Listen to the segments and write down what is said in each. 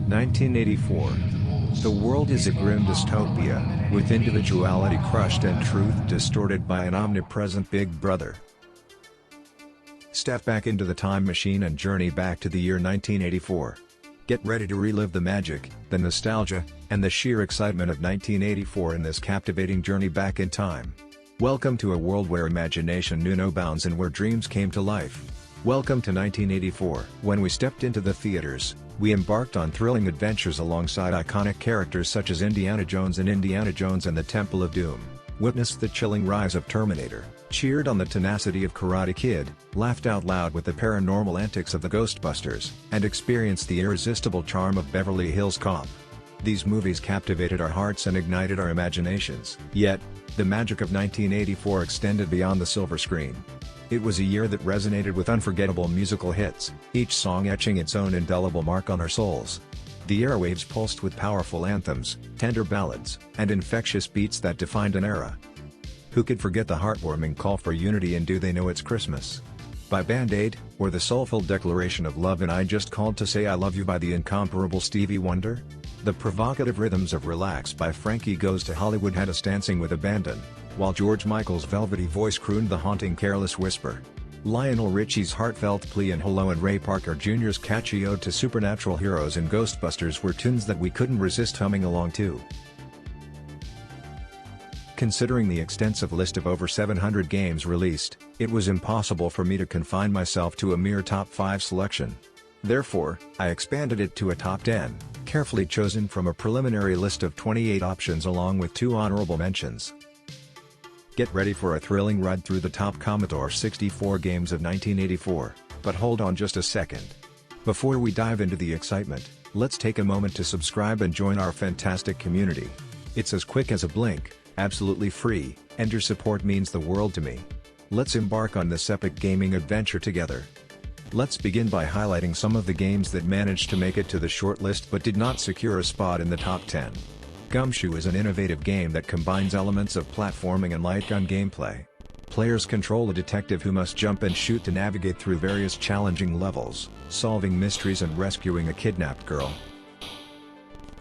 1984. The world is a grim dystopia, with individuality crushed and truth distorted by an omnipresent Big Brother. Step back into the time machine and journey back to the year 1984. Get ready to relive the magic, the nostalgia, and the sheer excitement of 1984 in this captivating journey back in time. Welcome to a world where imagination knew no bounds and where dreams came to life. Welcome to 1984. When we stepped into the theaters, we embarked on thrilling adventures alongside iconic characters such as Indiana Jones and the Temple of Doom, witnessed the chilling rise of Terminator, cheered on the tenacity of Karate Kid, laughed out loud with the paranormal antics of the Ghostbusters, and experienced the irresistible charm of Beverly Hills Cop. These movies captivated our hearts and ignited our imaginations. Yet, the magic of 1984 extended beyond the silver screen. It was a year that resonated with unforgettable musical hits, each song etching its own indelible mark on our souls. The airwaves pulsed with powerful anthems, tender ballads, and infectious beats that defined an era. Who could forget the heartwarming call for unity in Do They Know It's Christmas? By Band-Aid, or the soulful declaration of love in I Just Called to Say I Love You by the incomparable Stevie Wonder? The provocative rhythms of Relax by Frankie Goes to Hollywood had us dancing with abandon, while George Michael's velvety voice crooned the haunting Careless Whisper. Lionel Richie's heartfelt plea in Hello and Ray Parker Jr.'s catchy ode to supernatural heroes in Ghostbusters were tunes that we couldn't resist humming along to. Considering the extensive list of over 700 games released, it was impossible for me to confine myself to a mere top 5 selection. Therefore, I expanded it to a top 10, carefully chosen from a preliminary list of 28 options along with 2 honorable mentions. Get ready for a thrilling ride through the top Commodore 64 games of 1984, but hold on just a second. Before we dive into the excitement, let's take a moment to subscribe and join our fantastic community. It's as quick as a blink, absolutely free, and your support means the world to me. Let's embark on this epic gaming adventure together. Let's begin by highlighting some of the games that managed to make it to the shortlist but did not secure a spot in the top 10. Gumshoe is an innovative game that combines elements of platforming and light gun gameplay. Players control a detective who must jump and shoot to navigate through various challenging levels, solving mysteries and rescuing a kidnapped girl.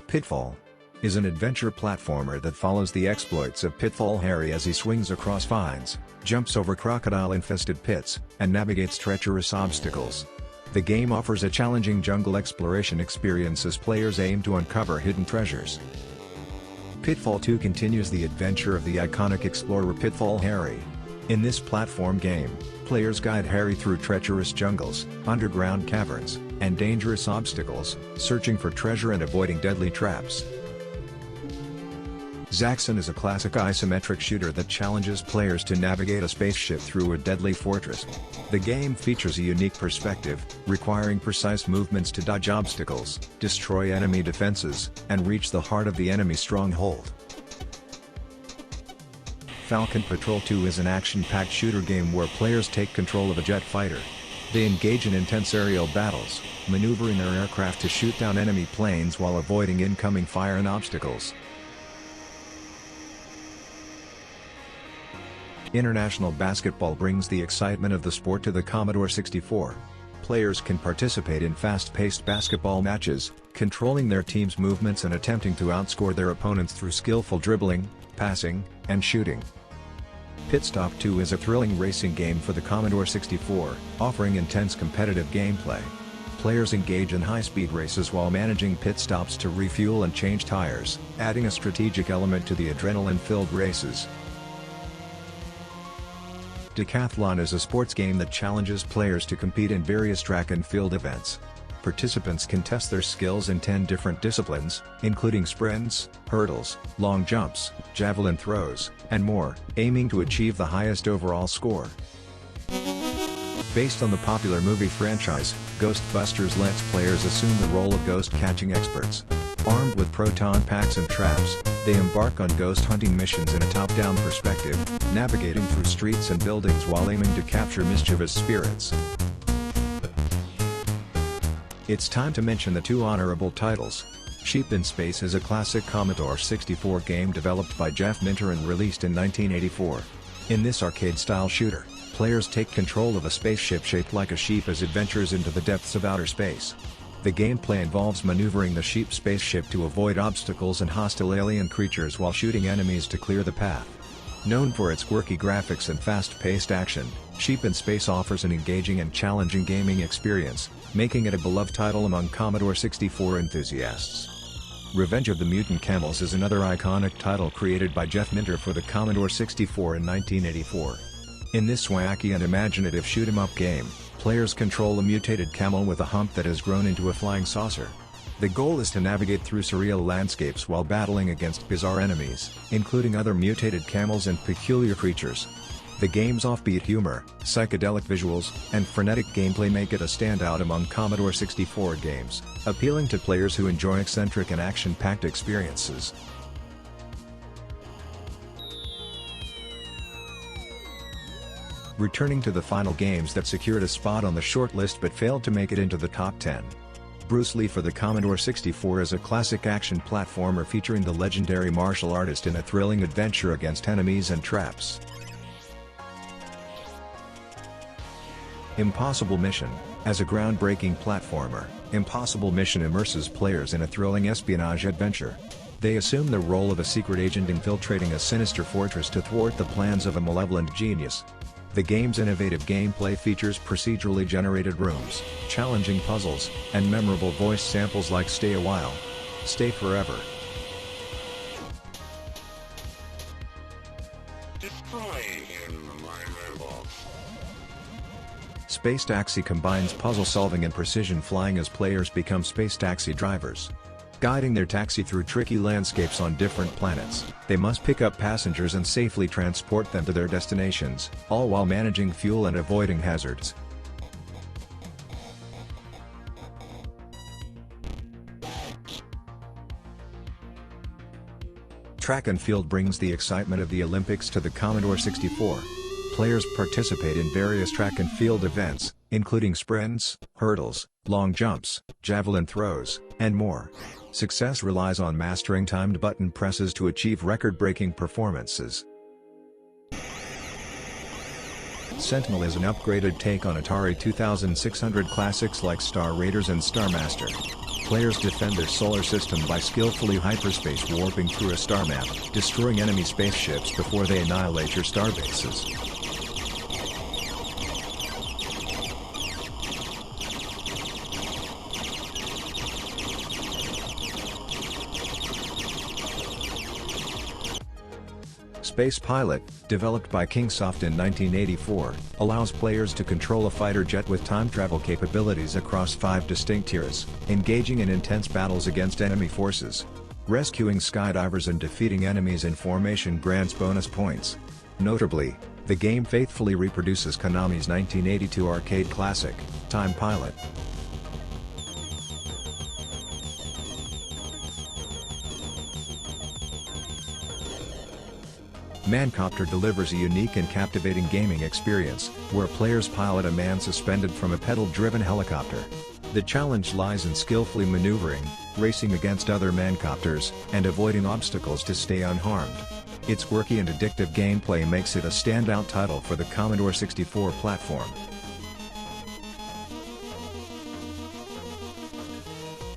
Pitfall is an adventure platformer that follows the exploits of Pitfall Harry as he swings across vines, jumps over crocodile-infested pits, and navigates treacherous obstacles. The game offers a challenging jungle exploration experience as players aim to uncover hidden treasures. Pitfall 2 continues the adventure of the iconic explorer Pitfall Harry. In this platform game, players guide Harry through treacherous jungles, underground caverns, and dangerous obstacles, searching for treasure and avoiding deadly traps. Zaxxon is a classic isometric shooter that challenges players to navigate a spaceship through a deadly fortress. The game features a unique perspective, requiring precise movements to dodge obstacles, destroy enemy defenses, and reach the heart of the enemy stronghold. Falcon Patrol 2 is an action-packed shooter game where players take control of a jet fighter. They engage in intense aerial battles, maneuvering their aircraft to shoot down enemy planes while avoiding incoming fire and obstacles. International basketball brings the excitement of the sport to the Commodore 64. Players can participate in fast-paced basketball matches, controlling their team's movements and attempting to outscore their opponents through skillful dribbling, passing, and shooting. Pit Stop 2 is a thrilling racing game for the Commodore 64, offering intense competitive gameplay. Players engage in high-speed races while managing pit stops to refuel and change tires, adding a strategic element to the adrenaline-filled races. Decathlon is a sports game that challenges players to compete in various track and field events. Participants can test their skills in 10 different disciplines, including sprints, hurdles, long jumps, javelin throws, and more, aiming to achieve the highest overall score. Based on the popular movie franchise, Ghostbusters lets players assume the role of ghost-catching experts. Armed with proton packs and traps, they embark on ghost hunting missions in a top-down perspective, navigating through streets and buildings while aiming to capture mischievous spirits. It's time to mention the 2 honorable titles. Sheep in Space is a classic Commodore 64 game developed by Jeff Minter and released in 1984. In this arcade-style shooter, players take control of a spaceship shaped like a sheep as it ventures into the depths of outer space. The gameplay involves maneuvering the sheep spaceship to avoid obstacles and hostile alien creatures while shooting enemies to clear the path. Known for its quirky graphics and fast-paced action, Sheep in Space offers an engaging and challenging gaming experience, making it a beloved title among Commodore 64 enthusiasts. Revenge of the Mutant Camels is another iconic title created by Jeff Minter for the Commodore 64 in 1984. In this wacky and imaginative shoot-'em-up game, players control a mutated camel with a hump that has grown into a flying saucer. The goal is to navigate through surreal landscapes while battling against bizarre enemies, including other mutated camels and peculiar creatures. The game's offbeat humor, psychedelic visuals, and frenetic gameplay make it a standout among Commodore 64 games, appealing to players who enjoy eccentric and action-packed experiences. Returning to the final games that secured a spot on the short list but failed to make it into the top 10. Bruce Lee for the Commodore 64 is a classic action platformer featuring the legendary martial artist in a thrilling adventure against enemies and traps. Impossible Mission. As a groundbreaking platformer, Impossible Mission immerses players in a thrilling espionage adventure. They assume the role of a secret agent infiltrating a sinister fortress to thwart the plans of a malevolent genius. The game's innovative gameplay features procedurally generated rooms, challenging puzzles, and memorable voice samples like Stay a While, Stay Forever. Space Taxi combines puzzle solving and precision flying as players become space taxi drivers. Guiding their taxi through tricky landscapes on different planets, they must pick up passengers and safely transport them to their destinations, all while managing fuel and avoiding hazards. Track and field brings the excitement of the Olympics to the Commodore 64. Players participate in various track and field events, including sprints, hurdles, long jumps, javelin throws, and more. Success relies on mastering timed button presses to achieve record-breaking performances. Sentinel is an upgraded take on Atari 2600 classics like Star Raiders and Star Master. Players defend their solar system by skillfully hyperspace warping through a star map, destroying enemy spaceships before they annihilate your star bases. Space Pilot, developed by Kingsoft in 1984, allows players to control a fighter jet with time travel capabilities across 5 distinct eras, engaging in intense battles against enemy forces. Rescuing skydivers and defeating enemies in formation grants bonus points. Notably, the game faithfully reproduces Konami's 1982 arcade classic, Time Pilot. Mancopter delivers a unique and captivating gaming experience, where players pilot a man suspended from a pedal-driven helicopter. The challenge lies in skillfully maneuvering, racing against other mancopters, and avoiding obstacles to stay unharmed. Its quirky and addictive gameplay makes it a standout title for the Commodore 64 platform.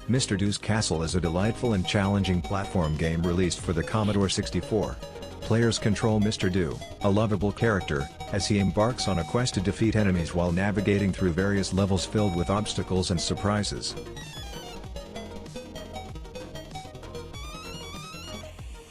Mr. Do's Castle is a delightful and challenging platform game released for the Commodore 64. Players control Mr. Do, a lovable character, as he embarks on a quest to defeat enemies while navigating through various levels filled with obstacles and surprises.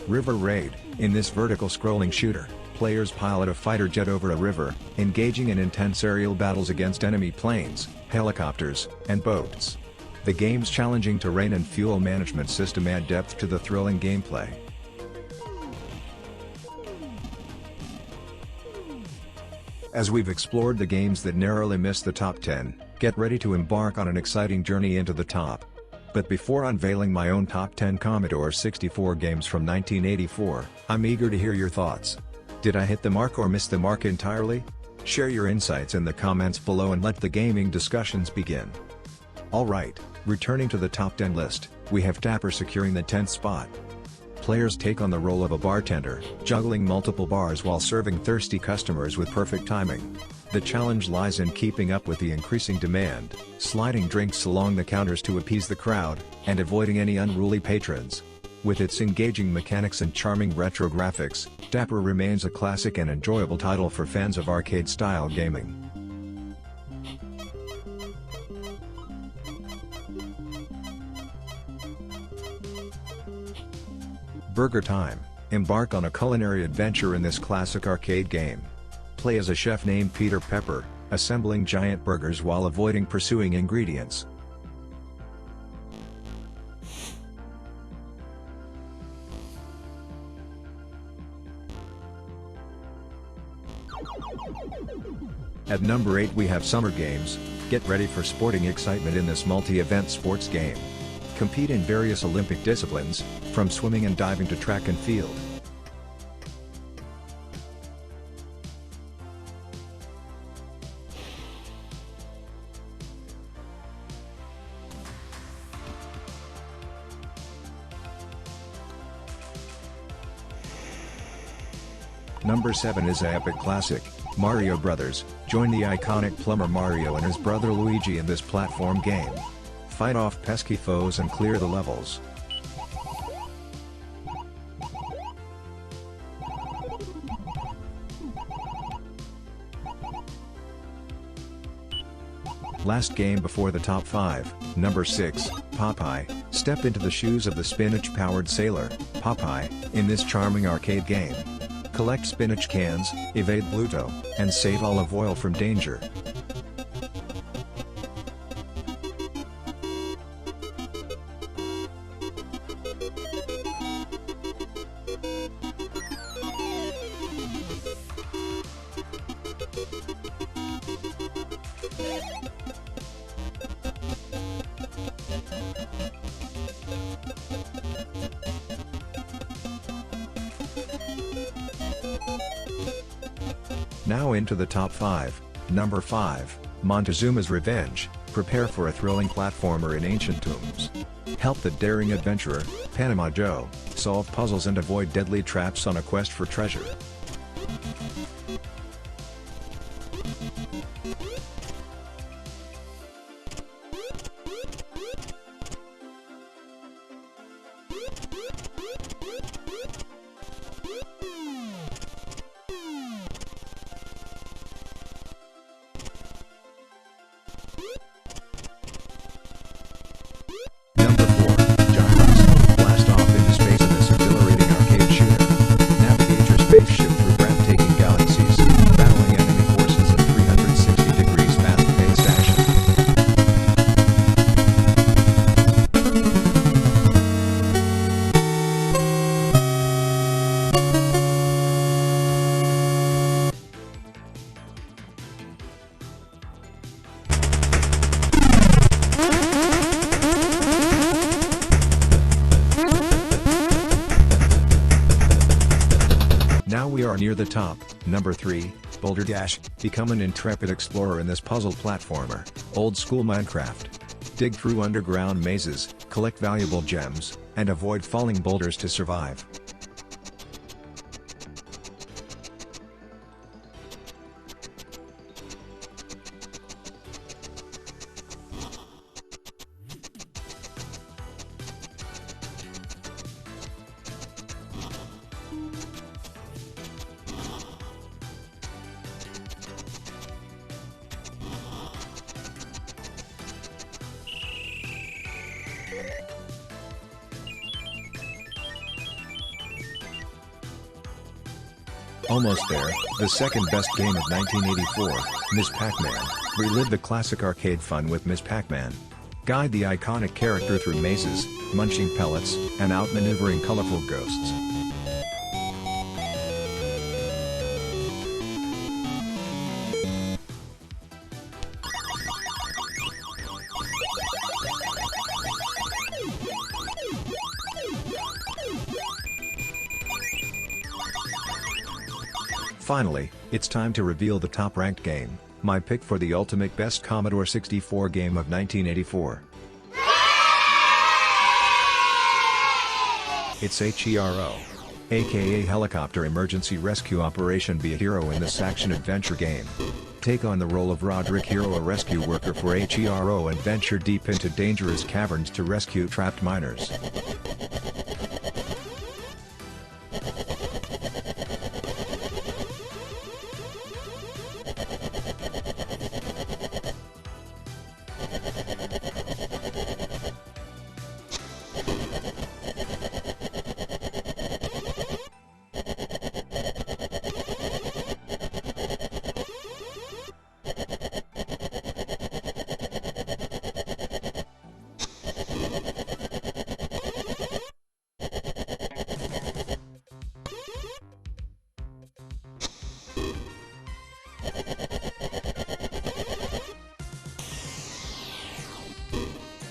River Raid. In this vertical scrolling shooter, players pilot a fighter jet over a river, engaging in intense aerial battles against enemy planes, helicopters, and boats. The game's challenging terrain and fuel management system add depth to the thrilling gameplay. As we've explored the games that narrowly missed the top 10, get ready to embark on an exciting journey into the top. But before unveiling my own top 10 Commodore 64 games from 1984, I'm eager to hear your thoughts. Did I hit the mark or miss the mark entirely? Share your insights in the comments below and let the gaming discussions begin. Alright, returning to the top 10 list, we have Tapper securing the 10th spot. Players take on the role of a bartender, juggling multiple bars while serving thirsty customers with perfect timing. The challenge lies in keeping up with the increasing demand, sliding drinks along the counters to appease the crowd, and avoiding any unruly patrons. With its engaging mechanics and charming retro graphics, Dapper remains a classic and enjoyable title for fans of arcade-style gaming. Burger Time. Embark on a culinary adventure in this classic arcade game. Play as a chef named Peter Pepper, assembling giant burgers while avoiding pursuing ingredients. At number 8 we have Summer Games. Get ready for sporting excitement in this multi-event sports game. Compete in various Olympic disciplines, from swimming and diving to track and field. Number 7 is an epic classic, Mario Brothers. Join the iconic plumber Mario and his brother Luigi in this platform game. Fight off pesky foes and clear the levels. Last game before the top 5, number 6, Popeye. Step into the shoes of the spinach-powered sailor, Popeye, in this charming arcade game. Collect spinach cans, evade Bluto, and save olive oil from danger. Now into the top 5, number 5, Montezuma's Revenge. Prepare for a thrilling platformer in ancient tombs. Help the daring adventurer, Panama Joe, solve puzzles and avoid deadly traps on a quest for treasure. Number 4, Gyros. Blast off into space in this exhilarating arcade shooter. Navigate your spaceship through breathtaking galaxies, battling enemy forces at 360 degrees fast-paced action. Now we are near the top, number 3, Boulder Dash. Become an intrepid explorer in this puzzle platformer, old school Minecraft. Dig through underground mazes, collect valuable gems, and avoid falling boulders to survive. Almost there, the second best game of 1984, Ms. Pac-Man. Relive the classic arcade fun with Ms. Pac-Man. Guide the iconic character through mazes, munching pellets, and outmaneuvering colorful ghosts. Finally, it's time to reveal the top-ranked game, my pick for the ultimate best Commodore 64 game of 1984. It's H.E.R.O. aka Helicopter Emergency Rescue Operation. Be a hero in this action-adventure game. Take on the role of Roderick H.E.R.O, a rescue worker for H.E.R.O, and venture deep into dangerous caverns to rescue trapped miners.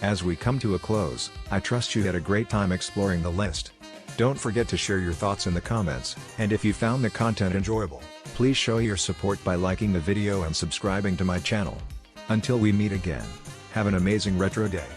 As we come to a close, I trust you had a great time exploring the list. Don't forget to share your thoughts in the comments, and if you found the content enjoyable, please show your support by liking the video and subscribing to my channel. Until we meet again, have an amazing retro day.